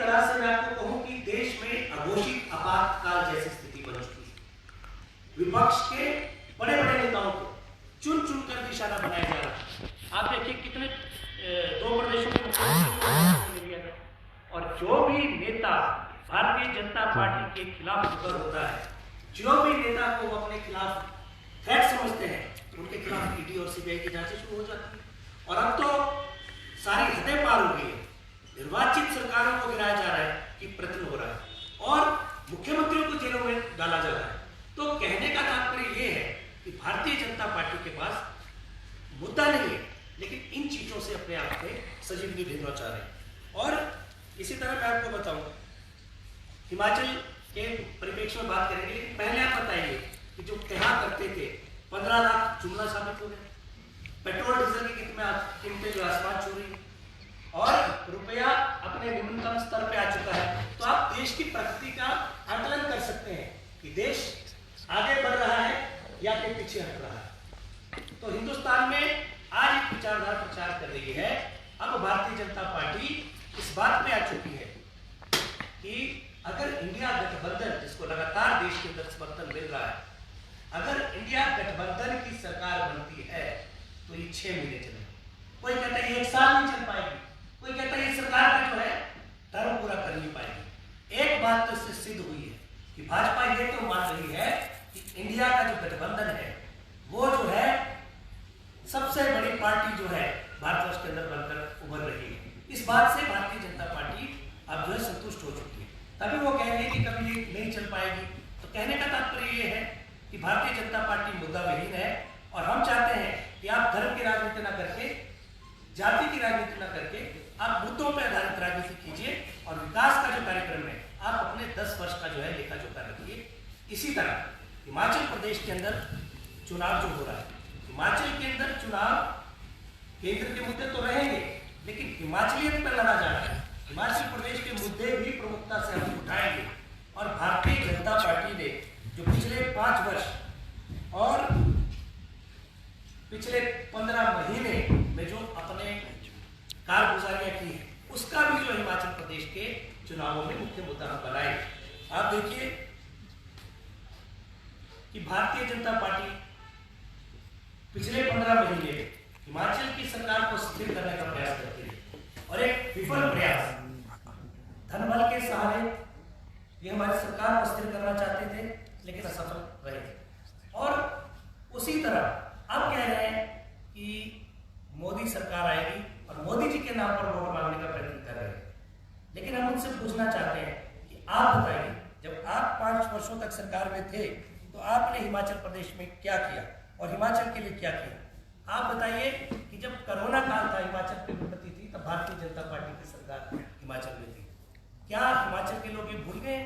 तरह से मैं आपको कहूं कि देश में अघोषित आपातकाल जैसी स्थिति बन चुकी है। विपक्ष के बड़े बड़े नेताओं को चुन चुन कर निशाना बनाया जा रहा है। आप देखिए कितने 2 प्रदेशों के मुख्यमंत्री और जो भी नेता भारतीय जनता पार्टी के खिलाफ मुकर होता है, जो भी नेता को वो अपने खिलाफ थ्रेट समझते हैं, उनके खिलाफ ईडी और सीबीआई की जांचें शुरू हो जाती है। और अब तो सारी हदें पार हो गई है। निर्वाचित सरकारों को गिराया जा रहा है कि प्रयत्न हो रहा है और मुख्यमंत्रियों को जेलों में डाला जा रहा है। तो कहने का तात्पर्य ये है कि भारतीय जनता पार्टी के पास मुद्दा नहीं है, लेकिन इन चीजों से अपने आप में सजीवनी ढूंढना चाह रहे हैं। और इसी तरह मैं आपको बताऊं, हिमाचल के परिप्रेक्ष्य में बात करेंगे, लेकिन पहले आप बताइए कि जो कहा करते थे 15 लाख जुमला साबित हो गए, पेट्रोल डीजल की कीमतें जो आसमान छू रही है और रुपया अपने न्यूनतम स्तर पे आ चुका है। तो आप देश की प्रगति का आकलन कर सकते हैं कि देश आगे बढ़ रहा है या फिर पीछे हट रहा है। तो हिंदुस्तान में आज एक विचारधारा प्रचार कर रही है। अब भारतीय जनता पार्टी इस बात पे आ चुकी है कि अगर इंडिया गठबंधन, जिसको लगातार देश के अंदर समर्थन मिल रहा है, अगर इंडिया गठबंधन की सरकार बनती है तो ये 6 महीने चलेगी। कोई कहता है 1 साल नहीं चल पाएगी, कोई कहता है ये सरकार का जो है टर्म पूरा कर नहीं पाएगी। एक बात तो इससे सिद्ध हुई है कि भाजपा ये तो मान रही है कि इंडिया का जो गठबंधन है वो जो है सबसे बड़ी पार्टी जो है भारतवर्ष के अंदर बनकर उभर रही है। इस बात से भारतीय जनता पार्टी अब जो है संतुष्ट हो चुकी है। तभी वो कह रही है कि कभी ये नहीं चल पाएगी। तो कहने का तात्पर्य ये है कि भारतीय जनता पार्टी मुद्दा विहीन है और हम चाहते हैं कि आप धर्म की राजनीति न करके, जाति की राजनीति न करके, आप मुद्दों पर आधारित राजनीति कीजिए और विकास का जो कार्यक्रम है आप अपने 10 वर्ष का जो है लेखा जोखा रखिए। इसी तरह हिमाचल प्रदेश के अंदर चुनाव जो हो रहा है, हिमाचल के अंदर चुनाव केंद्र के मुद्दे तो रहेंगे, लेकिन हिमाचलियत पर लड़ा जा रहा है। हिमाचल प्रदेश के मुद्दे भी प्रमुखता से हम उठाएंगे और भारतीय जनता पार्टी ने जो पिछले 5 वर्ष और पिछले 15 महीने में जो अपने कारगुजारियां की है, उसका भी जो हिमाचल प्रदेश के चुनावों में मुख्य मुद्दा हम बनाए। आप देखिए कि भारतीय जनता पार्टी पिछले 15 महीने में हिमाचल की सरकार को स्थिर करने का प्रयास करती है और एक विफल प्रयास, धनबल के सहारे ये हमारी सरकार को स्थिर करना चाहते थे, लेकिन असफल रहे। और उसी तरह अब कह रहे हैं कि मोदी सरकार आएगी और मोदी जी के नाम पर वोट मांगने का प्रयत्न कर रहे हैं। लेकिन हम उनसे पूछना चाहते हैं कि आप बताइए, जब आप 5 वर्षों तक सरकार में थे तो आपने हिमाचल प्रदेश में क्या किया और हिमाचल के लिए क्या किया? आप बताइए कि जब कोरोना काल था, हिमाचल पे विपत्ति थी, तब भारतीय जनता पार्टी की सरकार हिमाचल में थी। क्या हिमाचल के लोग ये भूल गए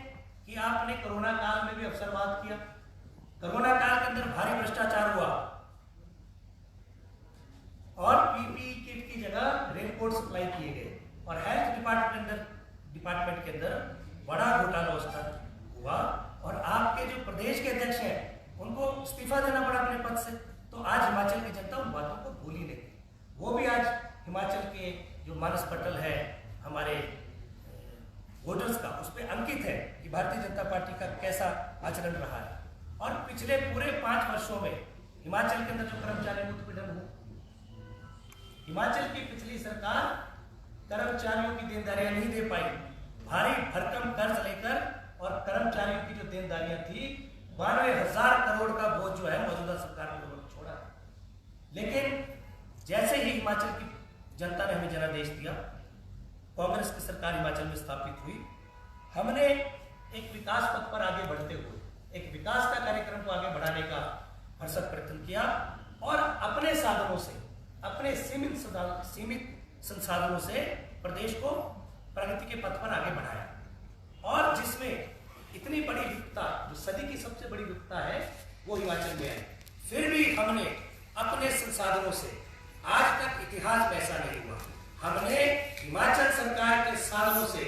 कि आपने कोरोना काल में भी अवसरवाद किया? कोरोना काल के अंदर भारी भ्रष्टाचार हुआ और पीपीई किट की जगह रेनकोट सप्लाई किए गए और हेल्थ डिपार्टमेंट के अंदर बड़ा घोटाला हुआ और आपके जो प्रदेश के अध्यक्ष हैं उनको इस्तीफा देना पड़ा अपने पद से। तो आज हिमाचल की जनता उन बातों को भूल ही नहीं। वो भी आज हिमाचल के जो मानस पटल है हमारे वोटर्स का, उस पर अंकित है कि भारतीय जनता पार्टी का कैसा आचरण रहा है। और पिछले पूरे 5 वर्षों में हिमाचल के अंदर जो कर्मचारी उत्पीड़न हुआ, हिमाचल की पिछली सरकार कर्मचारियों की देनदारियां नहीं दे पाई, भारी भरकम कर्ज लेकर, और कर्मचारियों की जो देनदारियां थी 92,000 करोड़ का बोझ जो है मौजूदा सरकार ने छोड़ा। लेकिन जैसे ही हिमाचल की जनता ने हमें जनादेश दिया, कांग्रेस की सरकार हिमाचल में स्थापित हुई, हमने एक विकास पथ पर आगे बढ़ते हुए एक विकास का कार्यक्रम को आगे बढ़ाने का भरसक प्रयत्न किया और अपने साधनों से, अपने सीमित संसाधनों से प्रदेश को प्रगति के पथ पर आगे बढ़ाया। और जिसमें इतनी बड़ी विविधता, जो सदी की सबसे बड़ी विविधता है, वो हिमाचल में है। फिर भी हमने अपने संसाधनों से, आज तक इतिहास में ऐसा नहीं हुआ, हमने हिमाचल सरकार के साधनों से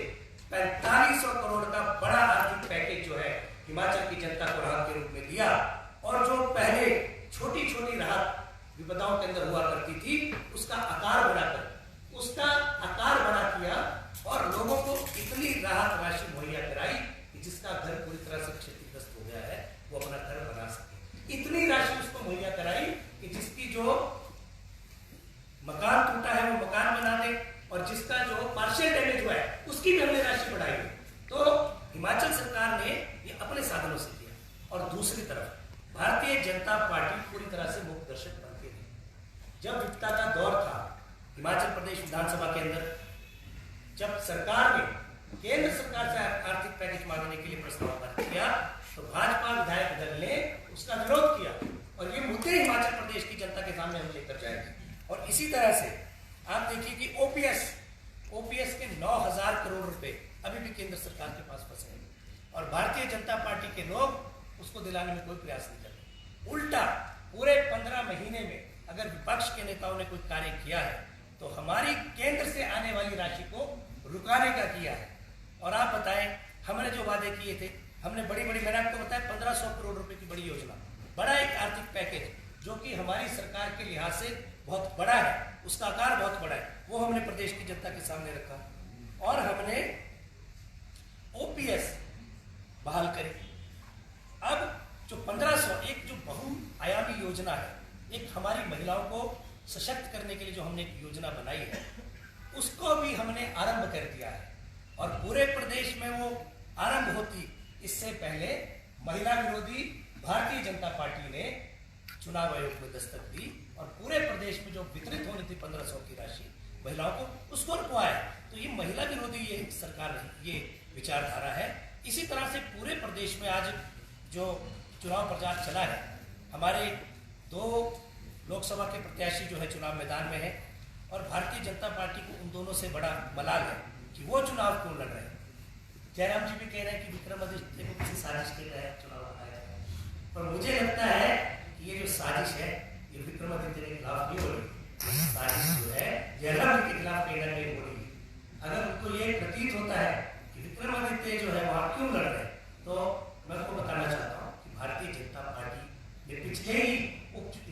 4500 करोड़ का बड़ा आर्थिक पैकेज जो है हिमाचल की जनता को राहत के रूप में दिया। और जो पहले छोटी छोटी राहत विपदाओं के अंदर हुआ करती थी, उसका आकार बड़ा किया और लोगों को इतनी राहत राशि मुहैया कराई कि जिसका घर पूरी तरह से क्षतिग्रस्त हो गया है वो अपना घर बना सके। इतनी राशि उसको मुहैया कराई कि जिसकी जो मकान टूटा है वो मकान बना दे, और जिसका जो पार्शियल डैमेज हुआ है उसकी भी हमने राशि बढ़ाई है। तो हिमाचल सरकार ने ये अपने साधनों से किया। और दूसरी तरफ भारतीय जनता पार्टी पूरी तरह से मुख्य दर्शक बन के रही। जब विपदा का दौर था हिमाचल प्रदेश विधानसभा के अंदर, जब सरकार ने केंद्र सरकार से आर्थिक पैकेज मांगने के लिए प्रस्ताव पारित किया तो भाजपा विधायक दल ने उसका विरोध किया, और ये मुद्दे हिमाचल प्रदेश की जनता के सामने हम लेकर जाएंगे। और इसी तरह से आप देखिए कि ओपीएस के 9,000 करोड़ रुपए अभी भी केंद्र सरकार के पास फंसे हैं, और भारतीय जनता पार्टी के लोग उसको दिलाने में कोई प्रयास नहीं कर रहे। उल्टा पूरे 15 महीने में अगर विपक्ष के नेताओं ने कोई कार्य किया है तो हमारी केंद्र से आने वाली राशि को रुकाने का किया है। और आप बताएं, हमने जो वादे किए थे, हमने बड़ी मैंने आपको बताया 1500 करोड़ रुपए की बड़ी योजना, बड़ा एक आर्थिक पैकेज जो कि हमारी सरकार के लिहाज से बहुत बड़ा है, उसका आकार बहुत बड़ा है, वो हमने प्रदेश की जनता के सामने रखा। और हमने ओपीएस बहाल करी। अब जो 1500 एक जो बहुआयामी योजना है, एक हमारी महिलाओं को सशक्त करने के लिए जो हमने एक योजना बनाई है, उसको भी हमने आरंभ कर दिया है। और पूरे प्रदेश में वो आरंभ होती इससे पहले महिला विरोधी भारतीय जनता पार्टी ने चुनाव आयोग में दस्तक दी, और पूरे प्रदेश में जो वितरित होनी थी 1500 की राशि महिलाओं को, उसको रुकवाया। तो ये महिला विरोधी ये सरकार ये विचारधारा है। इसी तरह से पूरे प्रदेश में आज जो चुनाव प्रचार चला है, हमारे 2 लोकसभा के प्रत्याशी जो है चुनाव मैदान में है, और भारतीय जनता पार्टी को उन दोनों से बड़ा मलाल है कि वो चुनाव क्यों लड़ रहे हैं। जयराम जी भी कह रहे हैं कि विक्रमादित्य को किसी साजिश के तहत चुनाव लड़ाया है, पर मुझे लगता है कि ये जो साजिश है ये विक्रमादित्य के खिलाफ नहीं हो रही, साजिश जो है जयराम जी के खिलाफ कहीं ना कहीं हो रही है। अगर उनको ये प्रतीत होता है कि विक्रमादित्य जो है वहां क्यों लड़ रहे हैं, तो मैं आपको बताना चाहता हूँ कि भारतीय जनता पार्टी ने पिछले ही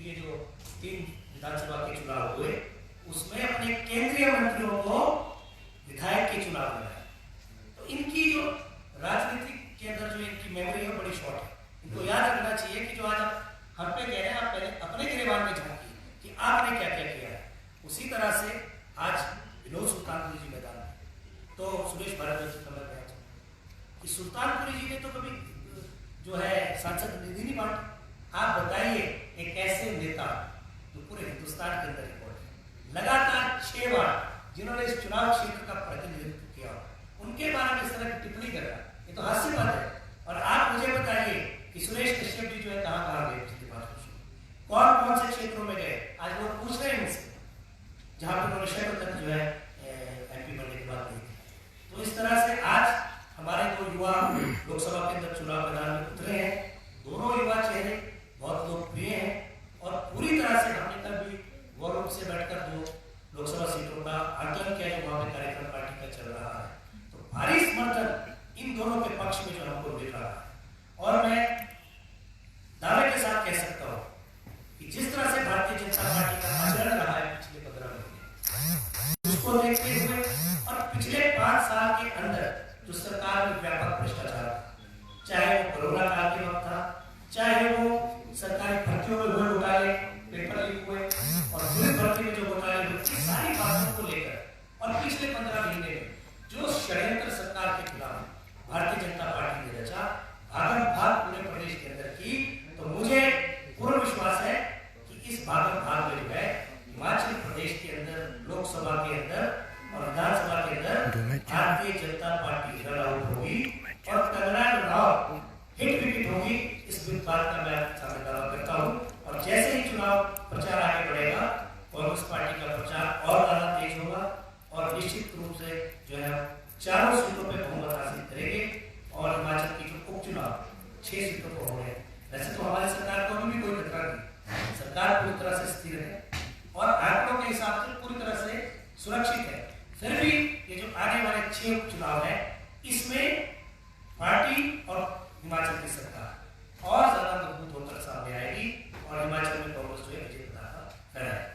ये जो 3 विधानसभा के चुनाव हुए उसमें अपने केंद्रीय मंत्रियों को विधायक के चुनाव लड़ा। तो इनकी जो राजनीति के अंदर जो इनकी मेमोरी है बड़ी शॉर्ट है। इनको याद रखना चाहिए कि जो आज हम पे कह रहे हैं, आप पहले अपने गिरेबान में झांकिए कि आपने क्या क्या किया है। उसी तरह से आज विनोद सुल्तानपुरी जी मैदान में, तो सुरेश भारद्वाज जी का मैं कहना चाहूँ कि सुल्तानपुरी जी ने तो कभी जो है सांसद निधि नहीं बांटी। आप बताइए एक ऐसे नेता जो पूरे हिंदुस्तान के अंदर रिकॉर्ड है, लगातार 6 बार जिन्होंने इस चुनाव क्षेत्र का प्रतिनिधित्व किया, उनके बारे में इस तरह की टिप्पणी करना ये तो हास्य बात है। और आप मुझे बताइए कि सुरेश कश्यप जी जो है कहाँ गए पिछले 5 वर्षों में, कौन से क्षेत्रों में गए। आज लोग पूछ रहे हैं उनसे जहां पर उन्होंने शहर तक जो है एमपी बनने के बाद नहीं थी। तो इस तरह से आज हमारे 2 युवा लोकसभा के अंदर चुनाव मैदान में उतरे हैं। दोनों युवा चेहरे बहुत लोकप्रिय हैं, और पूरी तरह से हमने कल भी वॉर रूम से बैठकर 2 लोकसभा सीटों का आकलन किया जो वहां पे कार्यक्रम पार्टी का चल रहा है। तो भारी समर्थन इन दोनों के पक्ष में जो हमको मिल रहा है। और मैं दावे के साथ कह सकता हूं कि जिस तरह से भारतीय जनता पार्टी का आचरण रहा है पिछले 15 महीने, उसको देखते हुए और पिछले 5 साल के अंदर जो सरकार में व्यापक भ्रष्टाचार था, चाहे वो कोरोना काल के वक्त था, चाहे वो सरकारी भर्तियों में हुए घोटाले, पेपर लीक हुए, और पुलिस भर्ती में जो घोटाले हुए, सारी बातों को लेकर और पिछले 15 महीने में जो षड्यंत्र सरकार के खिलाफ भारतीय जनता पार्टी ने रचा, भागम भाग पूरे प्रदेश के अंदर की, तो मुझे पूर्ण विश्वास है कि इस भागम भाग में जो है हिमाचल प्रदेश के अंदर लोकसभा के अंदर और विधानसभा के अंदर Bharatiya Janata party run out होगी और तगड़ा चुनाव हिट विकेट होगी। इस बात का मैं सामने दावा करता हूँ। और जैसे ही चुनाव प्रचार आगे बढ़ेगा, कांग्रेस पार्टी का प्रचार और ज्यादा तेज होगा, और निश्चित रूप से जो है 4 सीटों पर बहुमत हासिल करेंगे, और हिमाचल की जो उपचुनाव 6 सीटों पर हो रहे हैं। वैसे तो हमारी सरकार को अभी भी कोई खतरा नहीं, सरकार पूरी तरह से स्थिर है और आंकड़ों के हिसाब से पूरी तरह से सुरक्षित है। फिर भी ये जो आने वाले 6 उपचुनाव है, इसमें पार्टी और हिमाचल की सरकार और ज्यादा मजबूत होकर सामने आएगी, और हिमाचल में कांग्रेस जो है विजय पताका फहराएगी।